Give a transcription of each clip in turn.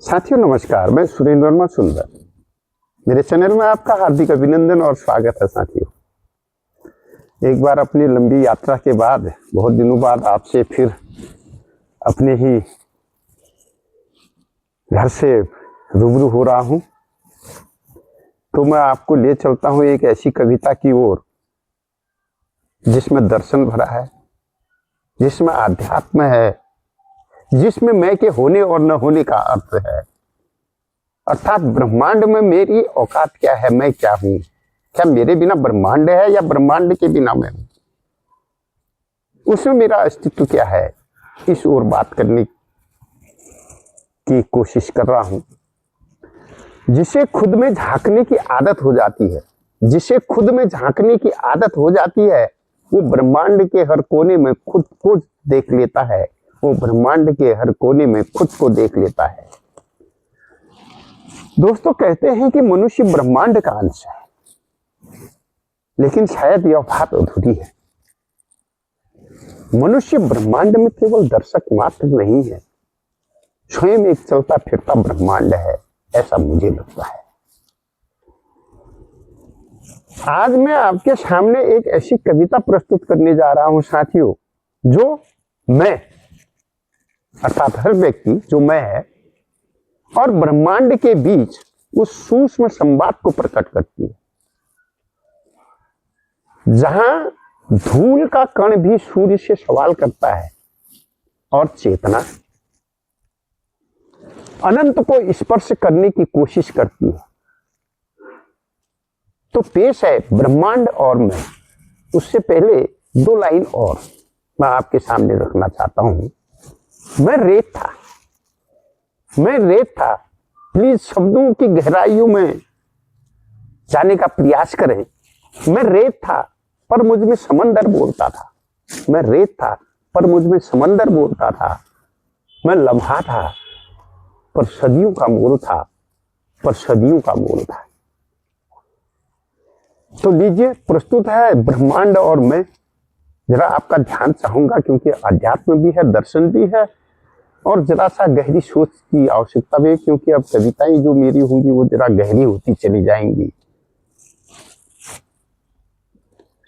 साथियों नमस्कार, मैं सुरेंद्र वर्मा सुंदर। मेरे चैनल में आपका हार्दिक अभिनंदन और स्वागत है। साथियों, एक बार अपनी लंबी यात्रा के बाद बहुत दिनों बाद आपसे फिर अपने ही घर से रूबरू हो रहा हूं, तो मैं आपको ले चलता हूं एक ऐसी कविता की ओर जिसमें दर्शन भरा है, जिसमें आध्यात्म है, जिसमें मैं के होने और न होने का अर्थ है। अर्थात ब्रह्मांड में मेरी औकात क्या है, मैं क्या हूं, क्या मेरे बिना ब्रह्मांड है या ब्रह्मांड के बिना मैं हूं, उसमें मेरा अस्तित्व क्या है, इस ओर बात करने की कोशिश कर रहा हूं। जिसे खुद में झांकने की आदत हो जाती है, जिसे खुद में झांकने की आदत हो जाती है, वो ब्रह्मांड के हर कोने में खुद को देख लेता है। वो ब्रह्मांड के हर कोने में खुद को देख लेता है। दोस्तों, कहते हैं कि मनुष्य ब्रह्मांड का अंश है, लेकिन शायद यह बात अधूरी है। मनुष्य ब्रह्मांड में केवल दर्शक मात्र नहीं है, स्वयं एक चलता फिरता ब्रह्मांड है, ऐसा मुझे लगता है। आज मैं आपके सामने एक ऐसी कविता प्रस्तुत करने जा रहा हूं साथियों, जो मैं अर्थात हर व्यक्ति जो मैं है और ब्रह्मांड के बीच उस सूक्ष्म संवाद को प्रकट करती है, जहां धूल का कण भी सूर्य से सवाल करता है और चेतना अनंत को स्पर्श करने की कोशिश करती है। तो पेश है ब्रह्मांड और मैं। उससे पहले दो लाइन और मैं आपके सामने रखना चाहता हूं। मैं रेत था, मैं रेत था। प्लीज शब्दों की गहराइयों में जाने का प्रयास करें। मैं रेत था पर मुझ में समंदर बोलता था। मैं रेत था पर मुझ में समंदर बोलता था। मैं लम्हा था पर सदियों का मोल था, पर सदियों का मोल था। तो लीजिए, प्रस्तुत है ब्रह्मांड और मैं। जरा आपका ध्यान चाहूंगा, क्योंकि अध्यात्म भी है, दर्शन भी है और जरा सा गहरी सोच की आवश्यकता भी है, क्योंकि अब कविताएं जो मेरी होंगी वो जरा गहरी होती चली जाएंगी।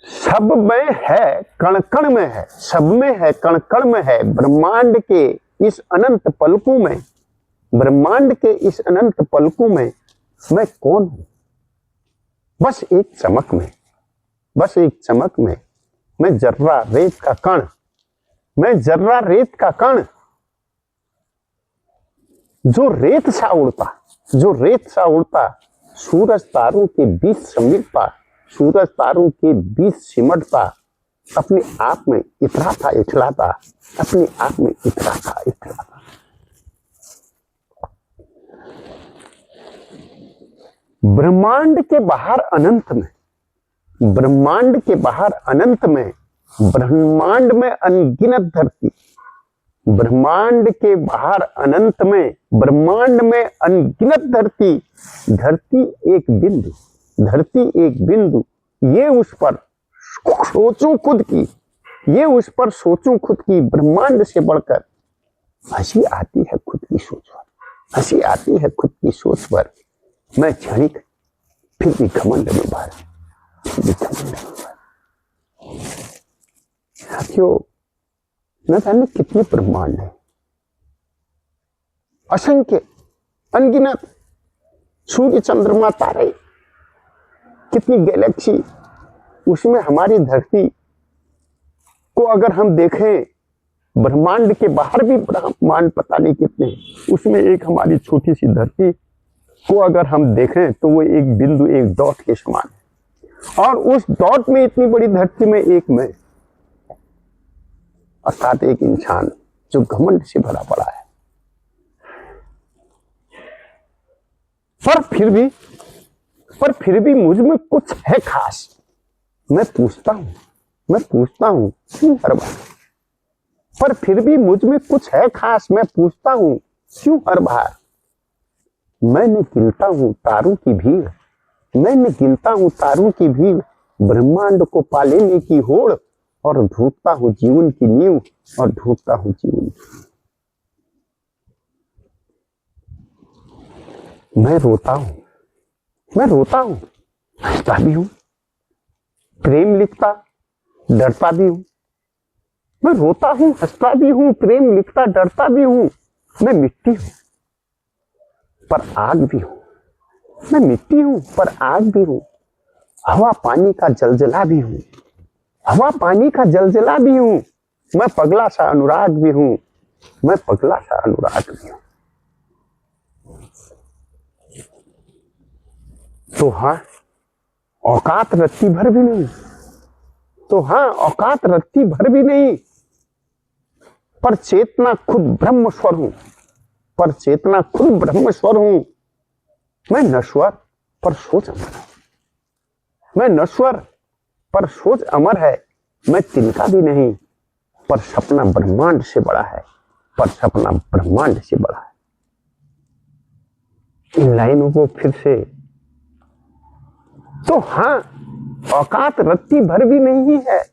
सब में है कण कण में है, सब में है कण कण में है। ब्रह्मांड के इस अनंत पलकों में, ब्रह्मांड के इस अनंत पलकों में मैं कौन हूं? बस एक चमक में, बस एक चमक में मैं जर्रा रेत का कण, मैं जर्रा रेत का कण, जो रेत सा उड़ता, जो रेत सा उड़ता, सूरज तारों के बीच समिटता, सूरज तारों के बीच सिमटता, अपने आप में इतराता इठलाता, अपने आप में इतराता इठलाता। ब्रह्मांड के बाहर अनंत में, ब्रह्मांड के बाहर अनंत में, ब्रह्मांड में अनगिनत धरती, ब्रह्मांड के बाहर अनंत में, ब्रह्मांड में अनगिनत धरती, धरती एक बिंदु, धरती एक बिंदु। ये उस पर सोचूं खुद की, ये उस पर सोचूं खुद की। ब्रह्मांड से बढ़कर हंसी आती है खुद की सोच पर, हंसी आती है खुद की सोच पर। मैं क्षणिक फिर भी घमंड में भर, फिर भी घमंड में भर। साथियों, न जाने कितने ब्रह्मांड है, असंख्य अनगिनत सूर्य चंद्रमा तारे, कितनी गैलेक्सी। उसमें हमारी धरती को अगर हम देखें, ब्रह्मांड के बाहर भी ब्रह्मांड पता नहीं कितने, उसमें एक हमारी छोटी सी धरती को अगर हम देखें तो वो एक बिंदु, एक डॉट के समान है। और उस डॉट में, इतनी बड़ी धरती में, एक मैं अर्थात एक इंसान जो घमंड से भरा पड़ा है। पर फिर भी मुझ में कुछ है खास। मैं पूछता हूं क्यों हर बार, पर फिर भी मुझ में कुछ है खास। मैं पूछता हूं क्यों हर बार। मैं न गिनता हूं तारों की भीड़, मैं न गिनता हूं तारों की भीड़, ब्रह्मांड को पा लेने की होड़, और ढूंढता हूं जीवन की नींव, और ढूंढता हूं जीवन की। मैं रोता हूं, हंसता भी हूं, प्रेम लिखता, डरता भी हूं। मैं रोता हूं, हंसता भी हूं, प्रेम लिखता, डरता भी हूं। मैं मिट्टी हूं पर आग भी हूं। मैं मिट्टी हूं पर आग भी हूं। हवा पानी का जलजला भी हूं। हवा पानी का जलजला भी हूं। मैं पगला सा अनुराग भी हूं। मैं पगला सा अनुराग भी हूं। तो हाँ, औकात रत्ती भर भी नहीं। तो हाँ, औकात रत्ती भर भी नहीं, पर चेतना खुद ब्रह्म स्वर हूं। पर चेतना खुद ब्रह्म स्वर हूं। मैं नश्वर पर सोच अमर है। मैं नश्वर पर सोच अमर है। मैं तिनका भी नहीं, पर सपना ब्रह्मांड से बड़ा है। पर सपना ब्रह्मांड से बड़ा है। इन लाइनों को फिर से, तो हाँ, औकात रत्ती भर भी नहीं है,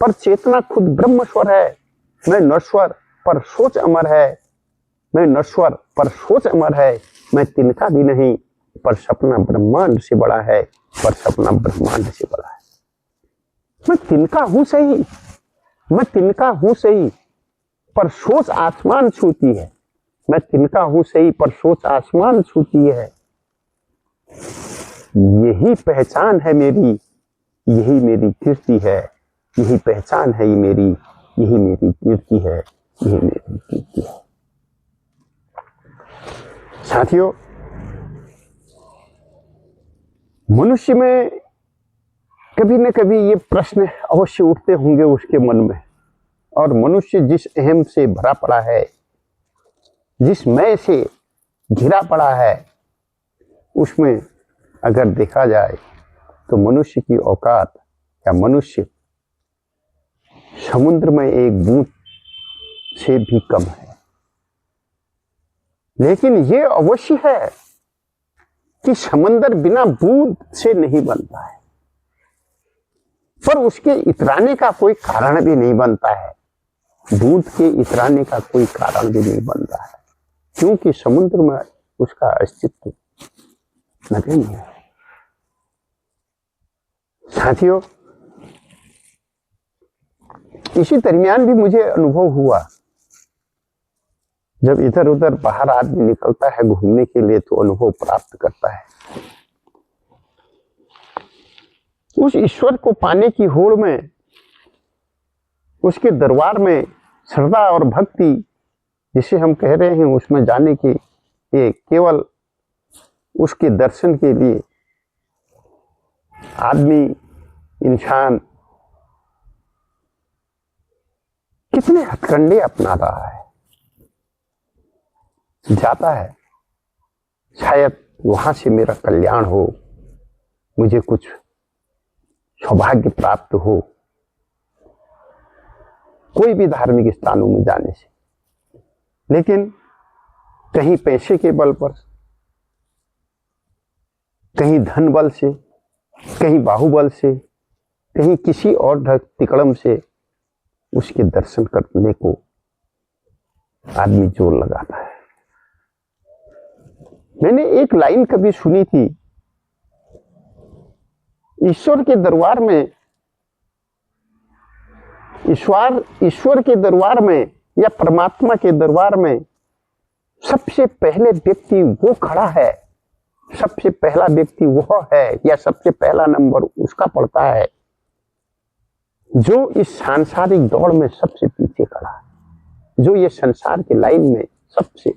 पर चेतना खुद ब्रह्म स्वर है। मैं नश्वर पर सोच अमर है। मैं नश्वर पर सोच अमर है। मैं तिनका भी नहीं, पर सपना ब्रह्मांड से बड़ा है। पर सपना ब्रह्मांड से बड़ा है। मैं तिनका हूं सही, मैं तिनका हूं सही, पर सोच आसमान छूती है। मैं तिनका हूं सही, पर सोच आसमान छूती है। यही पहचान है मेरी, यही मेरी कीर्ति है। यही पहचान है मेरी, यही मेरी कीर्ति है। यही मेरी कीर्ति है। साथियों, मनुष्य में कभी न कभी ये प्रश्न अवश्य उठते होंगे उसके मन में। और मनुष्य जिस अहम से भरा पड़ा है, जिस मैं से घिरा पड़ा है, उसमें अगर देखा जाए तो मनुष्य की औकात या मनुष्य समुद्र में एक बूंद से भी कम है। लेकिन यह अवश्य है कि समंदर बिना बूंद से नहीं बनता है, पर उसके इतराने का कोई कारण भी नहीं बनता है। बूंद के इतराने का कोई कारण भी नहीं बनता है, क्योंकि समुद्र में उसका अस्तित्व नहीं है। साथियों, इसी दरमियान भी मुझे अनुभव हुआ, जब इधर उधर बाहर आदमी निकलता है घूमने के लिए तो अनुभव प्राप्त करता है। उस ईश्वर को पाने की होड़ में, उसके दरबार में श्रद्धा और भक्ति जिसे हम कह रहे हैं, उसमें जाने की, ये केवल उसके दर्शन के लिए आदमी, इंसान कितने हथकंडे अपना रहा है, जाता है। शायद वहां से मेरा कल्याण हो, मुझे कुछ सौभाग्य प्राप्त हो, कोई भी धार्मिक स्थानों में जाने से। लेकिन कहीं पैसे के बल पर, कहीं धन बल से, कहीं बाहुबल से, कहीं किसी और तिकड़म से उसके दर्शन करने को आदमी जोर लगाता है। मैंने एक लाइन कभी सुनी थी, ईश्वर के दरबार में, ईश्वर के दरबार में या परमात्मा के दरबार में सबसे पहले व्यक्ति वो खड़ा है, सबसे पहला व्यक्ति वह है, या सबसे पहला नंबर उसका पड़ता है जो इस सांसारिक दौड़ में सबसे पीछे खड़ा है, जो ये संसार की लाइन में सबसे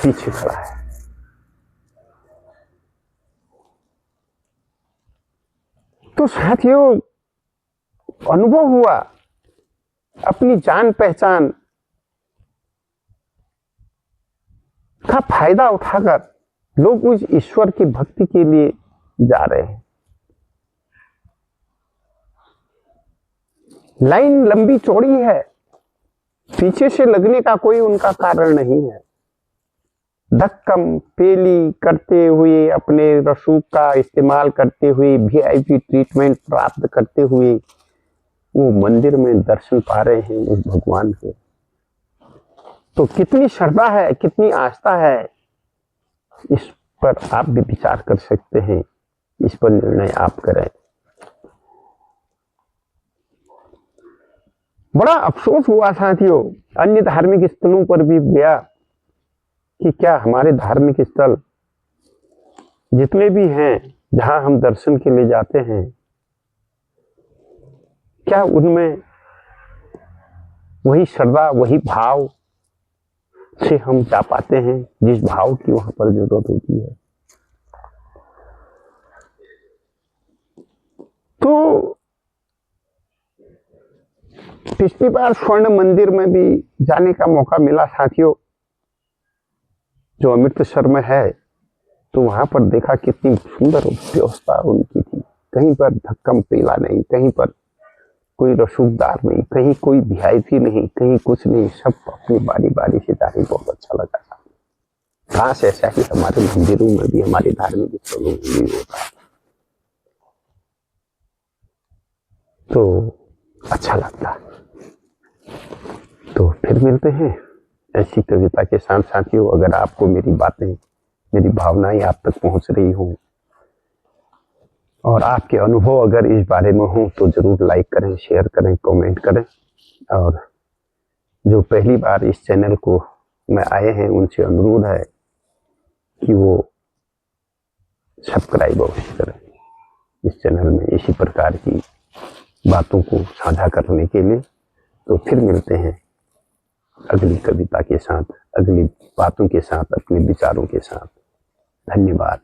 पीछे खड़ा है। तो साथियों, अनुभव हुआ, अपनी जान पहचान का फायदा उठाकर लोग उस ईश्वर की भक्ति के लिए जा रहे हैं। लाइन लंबी चौड़ी है, पीछे से लगने का कोई उनका कारण नहीं है। धक्कम पेली करते हुए, अपने रसूख का इस्तेमाल करते हुए, वीआईपी ट्रीटमेंट प्राप्त करते हुए वो मंदिर में दर्शन पा रहे हैं उस भगवान के। तो कितनी श्रद्धा है, कितनी आस्था है इस पर आप भी विचार कर सकते हैं, इस पर निर्णय आप करें। बड़ा अफसोस हुआ साथियों, अन्य धार्मिक स्थलों पर भी गया कि क्या हमारे धार्मिक स्थल जितने भी हैं जहां हम दर्शन के लिए जाते हैं, क्या उनमें वही श्रद्धा, वही भाव से हम जा पाते हैं जिस भाव की वहां पर जरूरत होती है। तो पिछली बार स्वर्ण मंदिर में भी जाने का मौका मिला साथियों, जो अमृतसर में है। तो वहां पर देखा कितनी सुंदर व्यवस्था उनकी थी। कहीं पर धक्कम पेला नहीं, कहीं पर कोई रसूखदार नहीं, कहीं कोई वीआईपी नहीं, कहीं कुछ नहीं, सब अपनी बारी बारी से जा रही। बहुत अच्छा लगा। खास ऐसा ही हमारे मंदिरों में भी, हमारे धार्मिक स्थलों में भी होता है, तो अच्छा लगता है। तो फिर मिलते हैं ऐसी कविता के साथ साथियों। अगर आपको मेरी बातें, मेरी भावनाएं आप तक पहुंच रही हों और आपके अनुभव अगर इस बारे में हो, तो जरूर लाइक करें, शेयर करें, कमेंट करें। और जो पहली बार इस चैनल को में आए हैं, उनसे अनुरोध है कि वो सब्सक्राइब अवश्य करें इस चैनल में इसी प्रकार की बातों को साझा करने के लिए। तो फिर मिलते हैं अगली कविता के साथ, अगली बातों के साथ, अपने विचारों के साथ। धन्यवाद।